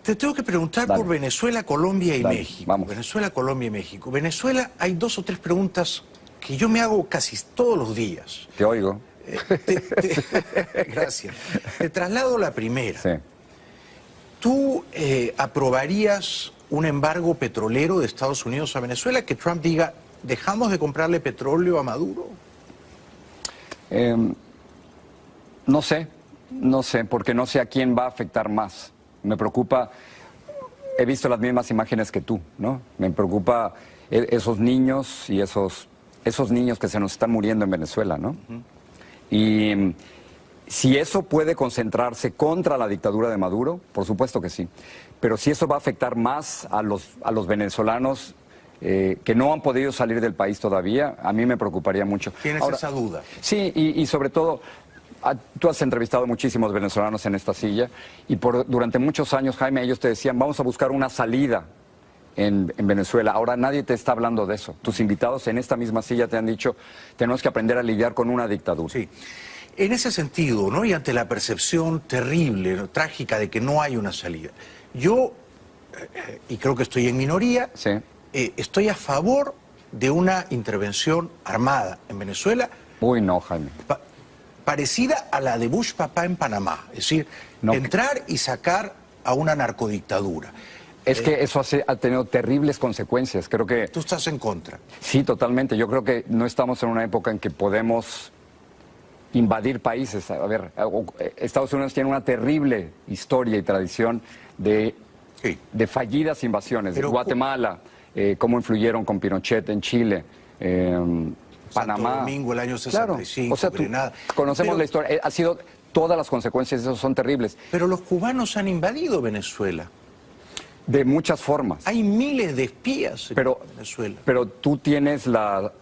Te tengo que preguntar por Venezuela, Colombia y México. Vamos. Venezuela, Colombia y México. Venezuela, hay 2 o 3 preguntas que yo me hago casi todos los días. Te oigo. Gracias. Te traslado la primera. Sí. ¿Tú aprobarías un embargo petrolero de Estados Unidos a Venezuela? Que Trump diga, ¿dejamos de comprarle petróleo a Maduro? No sé, porque no sé a quién va a afectar más. Me preocupa, he visto las mismas imágenes que tú, ¿no? Me preocupa esos niños y esos niños que se nos están muriendo en Venezuela, ¿no? Y si eso puede concentrarse contra la dictadura de Maduro, por supuesto que sí. Pero si eso va a afectar más a los venezolanos que no han podido salir del país todavía, a mí me preocuparía mucho. ¿Tienes esa duda? Sí, y sobre todo, tú has entrevistado a muchísimos venezolanos en esta silla y durante muchos años, Jaime, ellos te decían, vamos a buscar una salida en Venezuela. Ahora nadie te está hablando de eso. Tus invitados en esta misma silla te han dicho, tenemos que aprender a lidiar con una dictadura. Sí. En ese sentido, ¿no? Y ante la percepción terrible, ¿no? Trágica de que no hay una salida, yo, y creo que estoy en minoría, Sí. Estoy a favor de una intervención armada en Venezuela. Uy, no, Jaime. Parecida a la de Bush papá en Panamá. Es decir, entrar y sacar a una narcodictadura. Es que eso ha tenido terribles consecuencias. Creo que... ¿Tú estás en contra? Sí, totalmente. Yo creo que no estamos en una época en que podemos invadir países. A ver, Estados Unidos tiene una terrible historia y tradición de fallidas invasiones. Pero, Guatemala, cómo influyeron con Pinochet en Chile, Panamá. Santo Domingo, el año 65, claro. O sea, Grenada. Conocemos la historia. Ha sido, todas las consecuencias de eso son terribles. Pero los cubanos han invadido Venezuela. De muchas formas. Hay miles de espías en Venezuela. Pero tú tienes la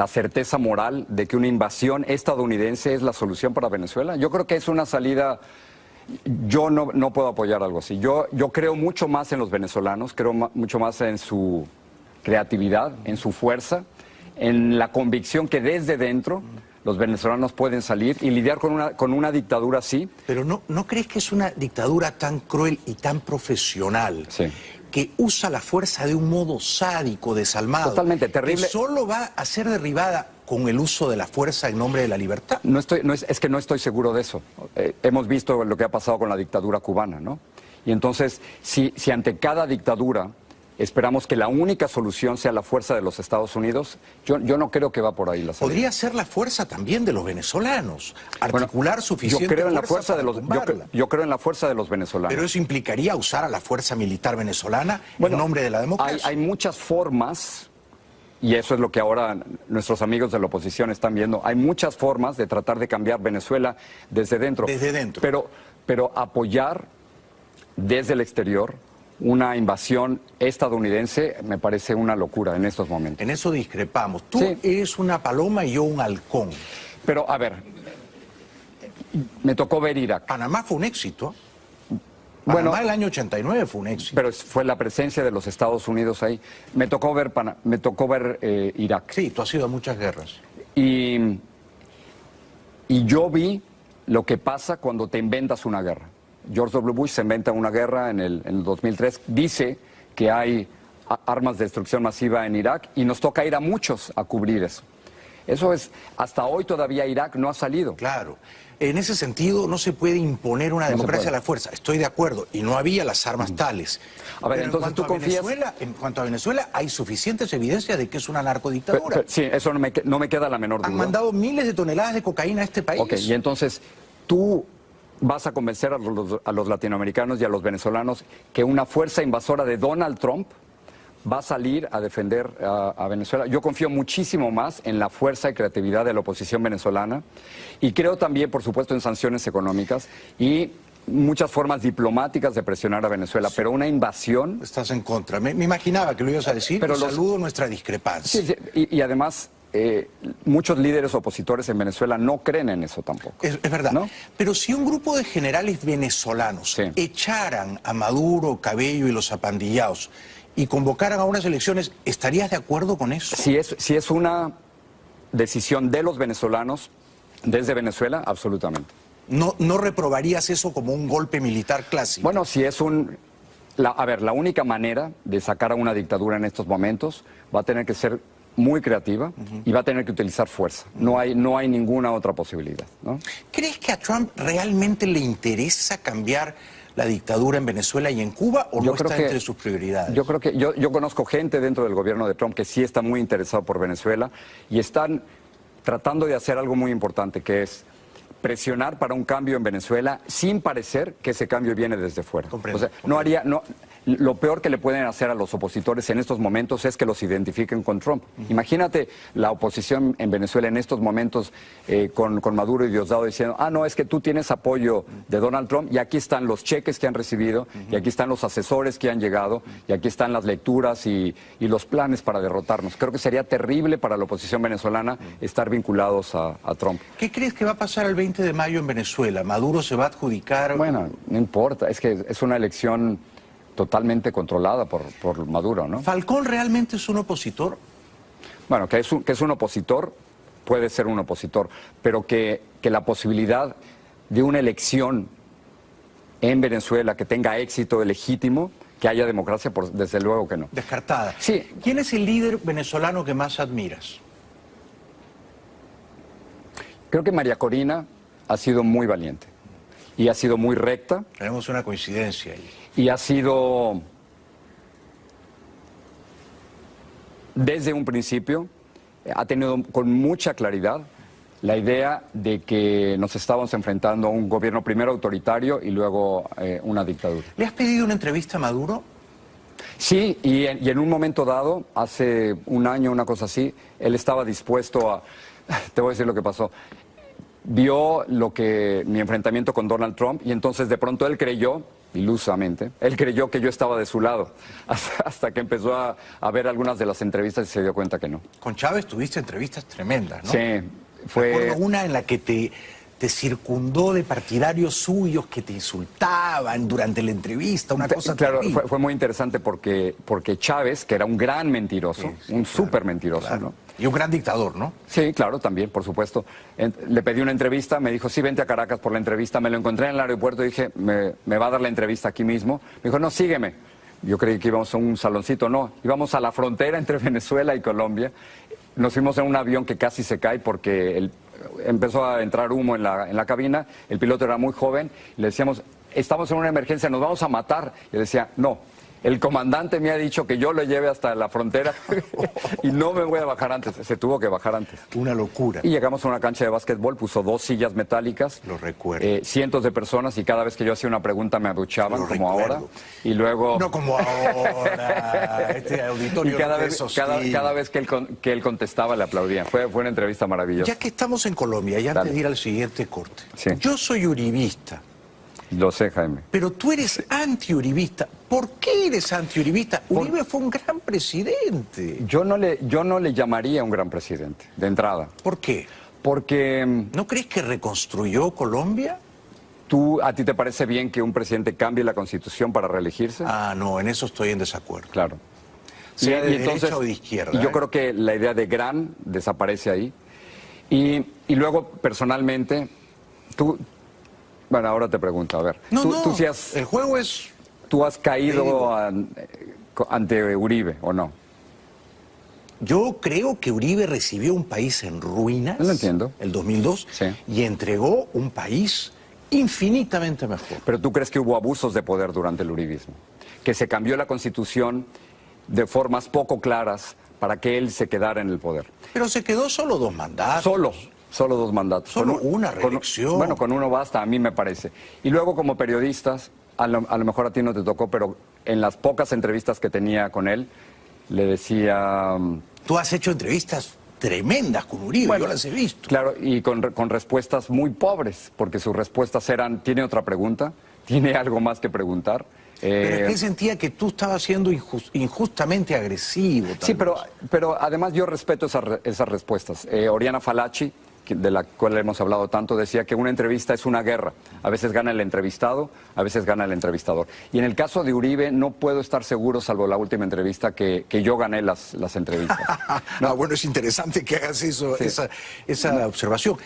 certeza moral de que una invasión estadounidense es la solución para Venezuela. Yo creo que es una salida... Yo no puedo apoyar algo así. Yo creo mucho más en los venezolanos, creo mucho más en su creatividad, en su fuerza, en la convicción que desde dentro los venezolanos pueden salir y lidiar con una dictadura así. Pero ¿no crees que es una dictadura tan cruel y tan profesional? Sí. Que usa la fuerza de un modo sádico, desalmado. Totalmente, terrible. Que solo va a ser derribada con el uso de la fuerza en nombre de la libertad. Es que no estoy seguro de eso. Hemos visto lo que ha pasado con la dictadura cubana, ¿no? Y entonces, si ante cada dictadura esperamos que la única solución sea la fuerza de los Estados Unidos, yo no creo que va por ahí la salida. Podría ser la fuerza también de los venezolanos, articular suficiente yo creo en la fuerza para tumbarla. yo creo en la fuerza de los venezolanos. Pero eso implicaría usar a la fuerza militar venezolana en nombre de la democracia. Hay muchas formas, y eso es lo que ahora nuestros amigos de la oposición están viendo, hay muchas formas de tratar de cambiar Venezuela desde dentro. Desde dentro. Pero apoyar desde el exterior una invasión estadounidense me parece una locura en estos momentos. En eso discrepamos. Tú eres una paloma y yo un halcón. Pero, a ver, me tocó ver Irak. Panamá fue un éxito. Panamá el año 89 fue un éxito. Pero fue la presencia de los Estados Unidos ahí. Me tocó ver Irak. Sí, tú has ido a muchas guerras. Y yo vi lo que pasa cuando te inventas una guerra. George W. Bush se inventa una guerra en el 2003, dice que hay armas de destrucción masiva en Irak y nos toca ir a muchos a cubrir eso. Eso es, hasta hoy todavía Irak no ha salido. Claro, en ese sentido no se puede imponer una democracia a la fuerza, estoy de acuerdo, y no había las armas tales. A ver, pero entonces tú confías... En cuanto a Venezuela, hay suficientes evidencias de que es una narcodictadura. Sí, eso no me queda la menor duda. Han mandado miles de toneladas de cocaína a este país. Ok, y entonces tú vas a convencer a los latinoamericanos y a los venezolanos que una fuerza invasora de Donald Trump va a salir a defender a Venezuela. Yo confío muchísimo más en la fuerza y creatividad de la oposición venezolana y creo también, por supuesto, en sanciones económicas y muchas formas diplomáticas de presionar a Venezuela, pero una invasión... Estás en contra. Me imaginaba que lo ibas a decir, pero saludo nuestra discrepancia. Sí, y además... muchos líderes opositores en Venezuela no creen en eso tampoco. Es verdad. ¿No? Pero si un grupo de generales venezolanos echaran a Maduro, Cabello y los apandillados y convocaran a unas elecciones, ¿estarías de acuerdo con eso? Si es una decisión de los venezolanos, desde Venezuela, absolutamente. ¿No reprobarías eso como un golpe militar clásico? Bueno, si es un la única manera de sacar a una dictadura en estos momentos va a tener que ser muy creativa y va a tener que utilizar fuerza. No hay ninguna otra posibilidad, ¿no? ¿Crees que a Trump realmente le interesa cambiar la dictadura en Venezuela y en Cuba o no está entre sus prioridades? Yo creo que yo conozco gente dentro del gobierno de Trump que sí está muy interesado por Venezuela y están tratando de hacer algo muy importante, que es presionar para un cambio en Venezuela sin parecer que ese cambio viene desde fuera. Comprendo, o sea, lo peor que le pueden hacer a los opositores en estos momentos es que los identifiquen con Trump. Imagínate la oposición en Venezuela en estos momentos con Maduro y Diosdado diciendo, no, es que tú tienes apoyo de Donald Trump y aquí están los cheques que han recibido y aquí están los asesores que han llegado y aquí están las lecturas y los planes para derrotarnos. Creo que sería terrible para la oposición venezolana estar vinculados a Trump. ¿Qué crees que va a pasar el 20 de mayo en Venezuela? ¿Maduro se va a adjudicar? Bueno, no importa, es que es una elección totalmente controlada por Maduro, ¿no? ¿Falcón realmente es un opositor? Bueno, que es un opositor, puede ser un opositor, pero que la posibilidad de una elección en Venezuela que tenga éxito legítimo, que haya democracia, desde luego que no. Descartada. Sí. ¿Quién es el líder venezolano que más admiras? Creo que María Corina ha sido muy valiente y ha sido muy recta. Tenemos una coincidencia ahí. Y ha sido, desde un principio, ha tenido con mucha claridad la idea de que nos estábamos enfrentando a un gobierno primero autoritario y luego una dictadura. ¿Le has pedido una entrevista a Maduro? Sí, y en un momento dado, hace un año, una cosa así, él estaba dispuesto a... Te voy a decir lo que pasó. Vio mi enfrentamiento con Donald Trump y entonces de pronto él creyó, ilusamente, él creyó que yo estaba de su lado, hasta que empezó a ver algunas de las entrevistas y se dio cuenta que no. Con Chávez tuviste entrevistas tremendas, ¿no? Sí, fue... Recuerdo una en la que te circundó de partidarios suyos que te insultaban durante la entrevista, una cosa Claro, terrible. fue muy interesante porque Chávez, que era un gran mentiroso, un súper mentiroso, claro. ¿no? Y un gran dictador, ¿no? Sí, claro, también, por supuesto. Le pedí una entrevista, me dijo, sí, vente a Caracas por la entrevista. Me lo encontré en el aeropuerto y dije, me va a dar la entrevista aquí mismo. Me dijo, no, sígueme. Yo creí que íbamos a un saloncito, no. Íbamos a la frontera entre Venezuela y Colombia. Nos fuimos en un avión que casi se cae porque empezó a entrar humo en la cabina. El piloto era muy joven. Le decíamos, estamos en una emergencia, nos vamos a matar. Y él decía, no. El comandante me ha dicho que yo lo lleve hasta la frontera y no me voy a bajar antes. Se tuvo que bajar antes. Una locura. Y llegamos a una cancha de básquetbol, puso 2 sillas metálicas. Lo recuerdo. Cientos de personas y cada vez que yo hacía una pregunta me abuchaban, como ahora. Y luego... No como ahora. Este auditorio y cada vez que él contestaba le aplaudían. Fue una entrevista maravillosa. Ya que estamos en Colombia, y antes de ir al siguiente corte. Sí. Yo soy uribista. Lo sé, Jaime. Pero tú eres antiuribista. ¿Por qué eres antiuribista? Uribe fue un gran presidente. Yo no le llamaría un gran presidente, de entrada. ¿Por qué? Porque... ¿No crees que reconstruyó Colombia? ¿A ti te parece bien que un presidente cambie la Constitución para reelegirse? No, en eso estoy en desacuerdo. Claro. Sea de derecha o de izquierda. Y yo creo que la idea de gran desaparece ahí. Y luego, personalmente, tú... Bueno, ahora te pregunto, a ver. Tú sí el juego es... ¿Tú has caído ante Uribe o no? Yo creo que Uribe recibió un país en ruinas. Lo entiendo. El 2002. Sí. Y entregó un país infinitamente mejor. Pero tú crees que hubo abusos de poder durante el uribismo. Que se cambió la Constitución de formas poco claras para que él se quedara en el poder. Pero se quedó solo 2 mandatos. Solo 2 mandatos. Solo una reelección. Bueno, con uno basta, a mí me parece. Y luego como periodistas, a lo mejor a ti no te tocó, pero en las pocas entrevistas que tenía con él, le decía... Tú has hecho entrevistas tremendas con Uribe, bueno, yo las he visto. Claro, y con respuestas muy pobres, porque sus respuestas eran, ¿tiene otra pregunta? ¿Tiene algo más que preguntar? Pero es que él sentía que tú estabas siendo injustamente agresivo. Sí, pero además yo respeto esas respuestas. Oriana Fallaci, de la cual hemos hablado tanto, decía que una entrevista es una guerra. A veces gana el entrevistado, a veces gana el entrevistador. Y en el caso de Uribe no puedo estar seguro, salvo la última entrevista, que yo gané las entrevistas. Bueno, es interesante que hagas eso, sí. esa observación.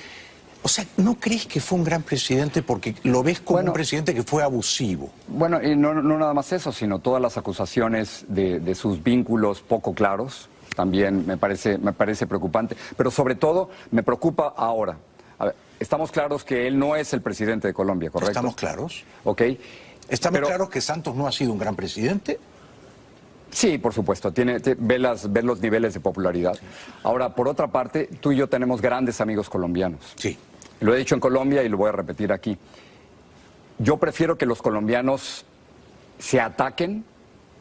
O sea, ¿no crees que fue un gran presidente porque lo ves como un presidente que fue abusivo? Bueno, y no nada más eso, sino todas las acusaciones de sus vínculos poco claros, también me parece preocupante. Pero sobre todo, me preocupa ahora. A ver, estamos claros que él no es el presidente de Colombia, ¿correcto? ¿Estamos claros? Ok. ¿Estamos claros que Santos no ha sido un gran presidente? Sí, por supuesto, ve los niveles de popularidad. Ahora, por otra parte, tú y yo tenemos grandes amigos colombianos. Sí. Lo he dicho en Colombia y lo voy a repetir aquí. Yo prefiero que los colombianos se ataquen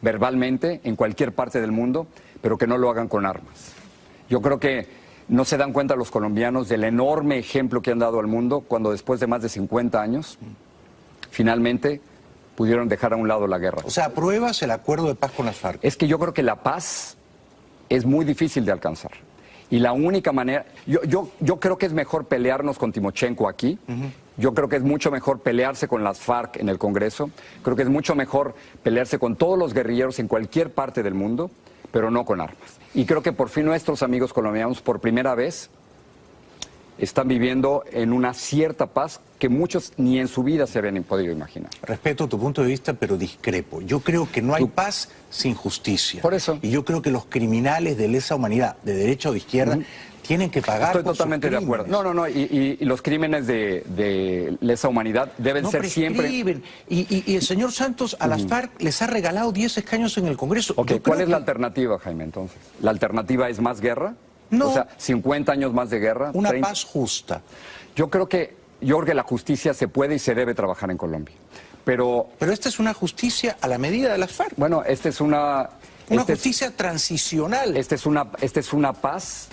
verbalmente en cualquier parte del mundo, pero que no lo hagan con armas. Yo creo que no se dan cuenta los colombianos del enorme ejemplo que han dado al mundo cuando después de más de 50 años, finalmente pudieron dejar a un lado la guerra. O sea, ¿apruebas el acuerdo de paz con las FARC? Es que yo creo que la paz es muy difícil de alcanzar. Y la única manera... Yo creo que es mejor pelearnos con Timochenko aquí. Yo creo que es mucho mejor pelearse con las FARC en el Congreso. Creo que es mucho mejor pelearse con todos los guerrilleros en cualquier parte del mundo, pero no con armas. Y creo que por fin nuestros amigos colombianos, por primera vez, están viviendo en una cierta paz que muchos ni en su vida se habían podido imaginar. Respeto tu punto de vista, pero discrepo. Yo creo que no hay paz sin justicia. Por eso. Y yo creo que los criminales de lesa humanidad, de derecha o de izquierda, tienen que pagar. Estoy totalmente de acuerdo. No. Y los crímenes de lesa humanidad deben ser siempre... Y el señor Santos a las FARC les ha regalado 10 escaños en el Congreso. Ok, ¿cuál es la alternativa, Jaime, entonces? ¿La alternativa es más guerra? No. O sea, 50 años más de guerra. Una paz justa. Yo creo que la justicia se puede y se debe trabajar en Colombia. Pero esta es una justicia a la medida de las FARC. Bueno, esta es una justicia transicional. Esta es una paz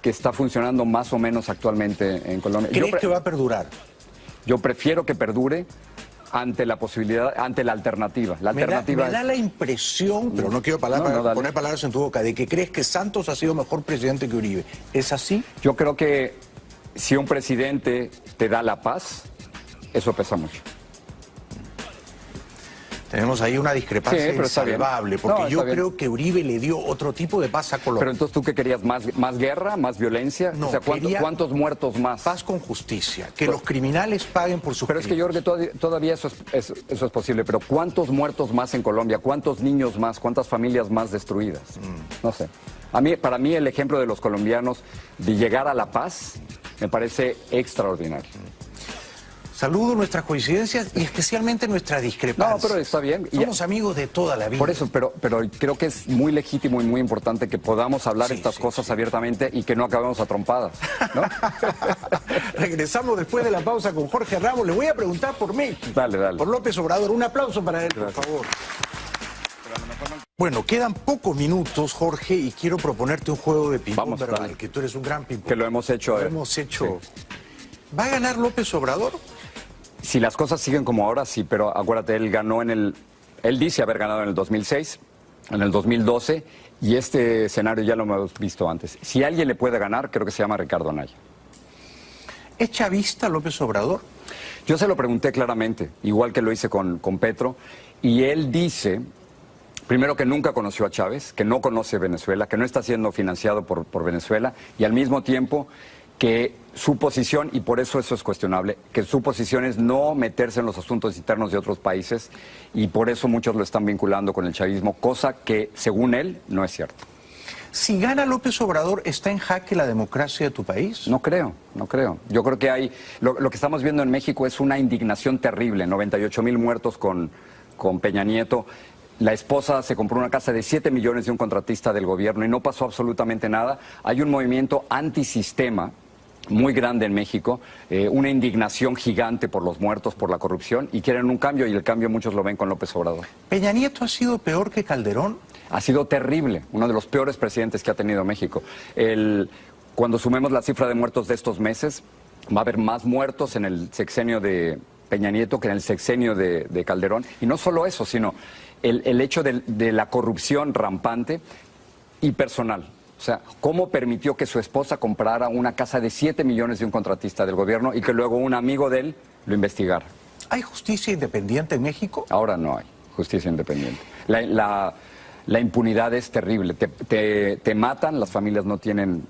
que está funcionando más o menos actualmente en Colombia. ¿Crees que va a perdurar? Yo prefiero que perdure ante la posibilidad, ante la alternativa. La alternativa me da la impresión, pero no quiero poner palabras en tu boca, de que crees que Santos ha sido mejor presidente que Uribe. ¿Es así? Yo creo que si un presidente te da la paz, eso pesa mucho. Tenemos ahí una discrepancia insalvable, porque yo creo que Uribe le dio otro tipo de paz a Colombia. Pero entonces, ¿tú qué querías? ¿Más guerra? ¿Más violencia? No, o sea, ¿cuántos muertos más? Paz con justicia, que los criminales paguen por sus crímenes. Es que yo creo que todavía eso es posible, pero ¿cuántos muertos más en Colombia? ¿Cuántos niños más? ¿Cuántas familias más destruidas? No sé. Para mí el ejemplo de los colombianos de llegar a la paz me parece extraordinario. Saludo nuestras coincidencias y especialmente nuestras discrepancias. No, pero está bien. Somos amigos de toda la vida. Por eso, pero creo que es muy legítimo y muy importante que podamos hablar estas cosas abiertamente y que no acabemos a trompadas, ¿no? Regresamos después de la pausa con Jorge Ramos. Le voy a preguntar por México. Dale. Por López Obrador. Un aplauso para él, Gracias. por favor. Bueno, quedan pocos minutos, Jorge, y quiero proponerte un juego de ping-pong verbal, que tú eres un gran ping-pong. Que lo hemos hecho. Lo hemos hecho. Sí. ¿Va a ganar López Obrador? Si las cosas siguen como ahora, sí, pero acuérdate, él dice haber ganado en el 2006, en el 2012, y este escenario ya lo hemos visto antes. Si alguien le puede ganar, creo que se llama Ricardo Anaya. ¿Es chavista López Obrador? Yo se lo pregunté claramente, igual que lo hice con Petro, y él dice, primero, que nunca conoció a Chávez, que no conoce Venezuela, que no está siendo financiado por Venezuela, y al mismo tiempo que su posición, y por eso es cuestionable, que su posición es no meterse en los asuntos internos de otros países, y por eso muchos lo están vinculando con el chavismo, cosa que, según él, no es cierto. Si gana López Obrador, ¿está en jaque la democracia de tu país? No creo. Yo creo que hay... Lo que estamos viendo en México es una indignación terrible, 98,000 muertos con Peña Nieto. La esposa se compró una casa de 7 millones de un contratista del gobierno y no pasó absolutamente nada. Hay un movimiento antisistema muy grande en México, una indignación gigante por los muertos, por la corrupción, y quieren un cambio, y el cambio muchos lo ven con López Obrador. ¿Peña Nieto ha sido peor que Calderón? Ha sido terrible, uno de los peores presidentes que ha tenido México. Cuando sumemos la cifra de muertos de estos meses, va a haber más muertos en el sexenio de Peña Nieto que en el sexenio de Calderón. Y no solo eso, sino el hecho de la corrupción rampante y personal. O sea, ¿cómo permitió que su esposa comprara una casa de 7 millones de un contratista del gobierno y que luego un amigo de él lo investigara? ¿Hay justicia independiente en México? Ahora no hay justicia independiente. La impunidad es terrible. Te matan, las familias no tienen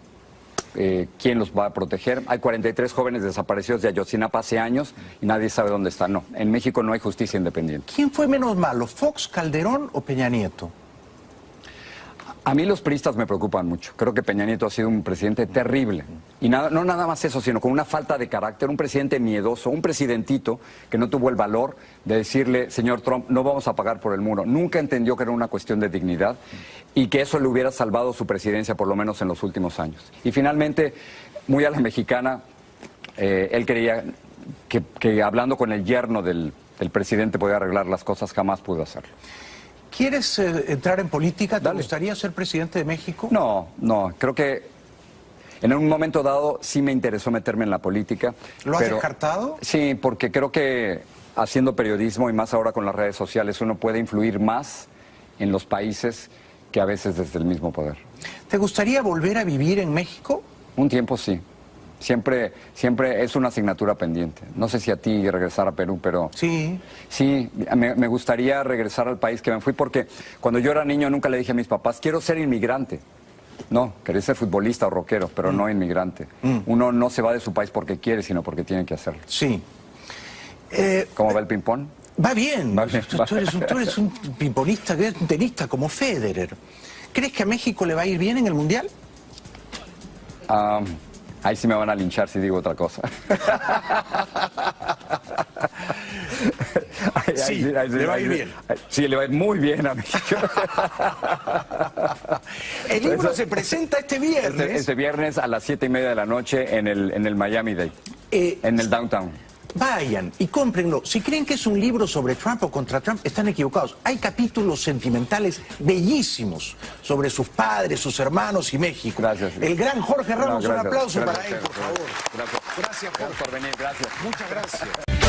quién los va a proteger. Hay 43 jóvenes desaparecidos de Ayotzinapa hace años y nadie sabe dónde están. No, en México no hay justicia independiente. ¿Quién fue menos malo, Fox, Calderón o Peña Nieto? A mí los priistas me preocupan mucho. Creo que Peña Nieto ha sido un presidente terrible. Y no nada más eso, sino con una falta de carácter, un presidente miedoso, un presidentito que no tuvo el valor de decirle, señor Trump, no vamos a pagar por el muro. Nunca entendió que era una cuestión de dignidad y que eso le hubiera salvado su presidencia, por lo menos en los últimos años. Y finalmente, muy a la mexicana, él creía que hablando con el yerno del presidente podía arreglar las cosas, jamás pudo hacerlo. ¿Quieres entrar en política? ¿Te Dale. gustaría ser presidente de México? No, creo que en un momento dado sí me interesó meterme en la política. ¿Lo has descartado? Sí, porque creo que haciendo periodismo y más ahora con las redes sociales uno puede influir más en los países que a veces desde el mismo poder. ¿Te gustaría volver a vivir en México? Un tiempo sí. Siempre es una asignatura pendiente. No sé si a ti regresar a Perú, pero... Sí. Sí, me gustaría regresar al país que me fui porque cuando yo era niño nunca le dije a mis papás, quiero ser inmigrante. No, quería ser futbolista o rockero, pero no inmigrante. Uno no se va de su país porque quiere, sino porque tiene que hacerlo. Sí. ¿Cómo va el ping-pong? Va bien. Va bien. Tú eres un pimponista, un tenista como Federer. ¿Crees que a México le va a ir bien en el Mundial? Ahí sí me van a linchar si digo otra cosa. Sí, le va a ir bien. Sí, le va a ir muy bien a México. El libro se presenta este viernes. Este viernes a las 7:30 de la noche en el Miami Dade, en el Downtown. Vayan y cómprenlo. Si creen que es un libro sobre Trump o contra Trump, están equivocados. Hay capítulos sentimentales bellísimos sobre sus padres, sus hermanos y México. Gracias. El gran Jorge Ramos, No, un aplauso gracias, para él, por favor. Gracias. Gracias, Jorge. Por venir, gracias. Muchas gracias.